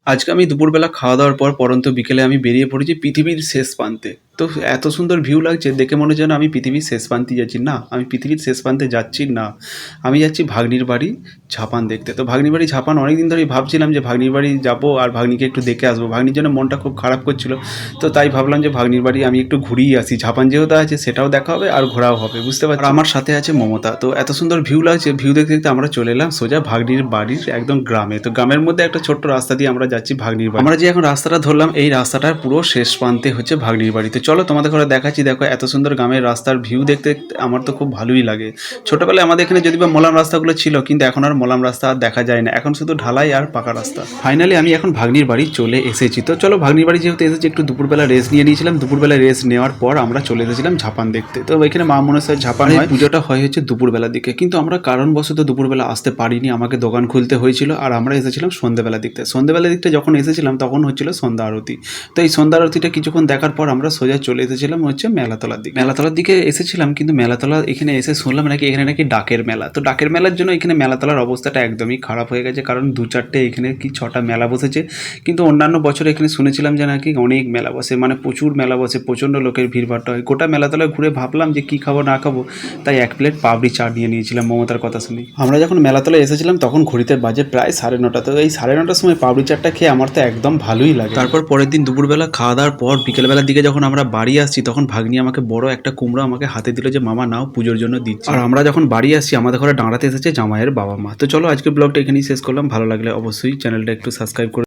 আজকে আমি দুপুরবেলা খাওয়া-দাওয়ার পর পড়ন্ত বিকেলে আমি বেরিয়ে পড়েছি পৃথিবীর শেষ প্রান্তে। তো এত সুন্দর ভিউ লাগছে দেখে মনে হচ্ছে যেন আমি পৃথিবীর শেষ প্রান্তে যাচ্ছি। না, আমি পৃথিবীর শেষ প্রান্তে যাচ্ছি না। আমি যাচ্ছি ভাগ্নির বাড়ি ঝাপান দেখতে। তো ভাগ্নির বাড়ি ঝাপান অনেকদিন ধরেই ভাবছিলাম যে ভাগ্নির বাড়ি যাবো আর ভাগ্নিকে একটু দেখে আসবো। ভাগ্নির জন্য মনটা খুব খারাপ করছিল। তো তাই ভাবলাম যে ভাগ্নির বাড়ি আমি একটু ঘুরেই আসি। ঝাপান যেহেতু আছে সেটাও দেখা হবে আর ঘোরাও হবে। বুঝতে পারছেন? আর আমার সাথে আছে মমতা। তো এত সুন্দর ভিউ লাগছে, ভিউ দেখতে, দেখতে আমরা চলে এলাম সোজা ভাগ্নির বাড়ির একদম গ্রামে। তো গ্রামের মধ্যে একটা ছোট্ট রাস্তা দিয়ে আমরা যাচ্ছি ভাগ্নির বাড়ি। আমরা যে এখন রাস্তাটা ধরলাম এই রাস্তাটার পুরো শেষ প্রান্তে হচ্ছে ভাগ্নির বাড়ি। তো চলো তোমাদের ঘরে দেখাচ্ছি। দেখো এত সুন্দর গ্রামের রাস্তার ভিউ দেখতে, দেখতে আমার তো খুব ভালোই লাগে। ছোটবেলায় আমাদের এখানে যদিও বা মোলাম রাস্তাগুলো ছিল কিন্তু এখন আর মোলাম রাস্তা আর দেখা যায় না। এখন শুধু ঢালাই আর পাকা রাস্তা। ফাইনালি আমি এখন ভাগ্নির বাড়ি চলে এসেছি। তো চলো ভাগ্নির বাড়ি যেহেতু এসেছি একটু দুপুরবেলা রেস্ট নিয়ে নিয়েছিলাম। দুপুরবেলা রেস্ট নেওয়ার পর আমরা চলে এসেছিলাম ঝাপান দেখতে। তো এখানে মা মনসার ঝাপান হয়, পুজোটা হয় হচ্ছে দুপুরবেলার দিকে। কিন্তু আমরা কারণবশত দুপুরবেলা আসতে পারিনি, আমাকে দোকান খুলতে হয়েছিল আর আমরা এসেছিলাম সন্ধ্যেবেলার দিকতে। সন্ধ্যেবেলার দিকটা যখন এসেছিলাম তখন হচ্ছিল সন্ধ্যা আরতি। তো এই সন্ধ্যা আরতিটা কিছুক্ষণ দেখার পর আমরা সোজা চলে এসেছিলাম হচ্ছে মেলাতলার দিকে। মেলাতলার দিকে এসেছিলাম কিন্তু মেলাতলা এখানে এসে শুনলাম নাকি এখানে নাকি ডাকের মেলা। তো ডাকের মেলার জন্য এখানে মেলাতলার অবস্থাটা একদমই খারাপ হয়ে গেছে, কারণ ২-৪টে এখানে কি ৬টা মেলা বসেছে। কিন্তু অন্যান্য বছর এখানে শুনেছিলাম যে নাকি অনেক মেলা বসে, মানে প্রচুর মেলা বসে, প্রচণ্ড লোকের ভিড়ভাট্টা হয়। গোটা মেলাতলায় ঘুরে ভাবলাম যে কী খাবো না খাবো, তাই ১ প্লেট পাপড়ি চাট নিয়ে নিয়েছিলাম মমতার কথা শুনে। আমরা যখন মেলাতলায় এসেছিলাম তখন ঘড়িতে বাজে প্রায় ৯:৩০। তো এই ৯:৩০টার সময় পাপড়ি চাটটা খেয়ে আমার তো একদম ভালোই লাগে। তারপর পরের দিন দুপুরবেলা খাওয়া দাওয়ার পর বিকেলবেলার দিকে যখন আমরা বাড়ি আসছি তখন ভাগ্নি আমাকে বড় একটা কুমড়ো আমাকে হাতে দিল যে মামা নাও, পুজোর জন্য দিচ্ছি। আর আমরা যখন বাড়ি আসছি আমাদের ঘরে দাঁড়াতে এসেছে জামাইয়ের বাবা মা। তো চলো আজকে ব্লগটা এখানেই শেষ করলাম। ভালো লাগলে অবশ্যই চ্যানেলটা একটু সাবস্ক্রাইব করে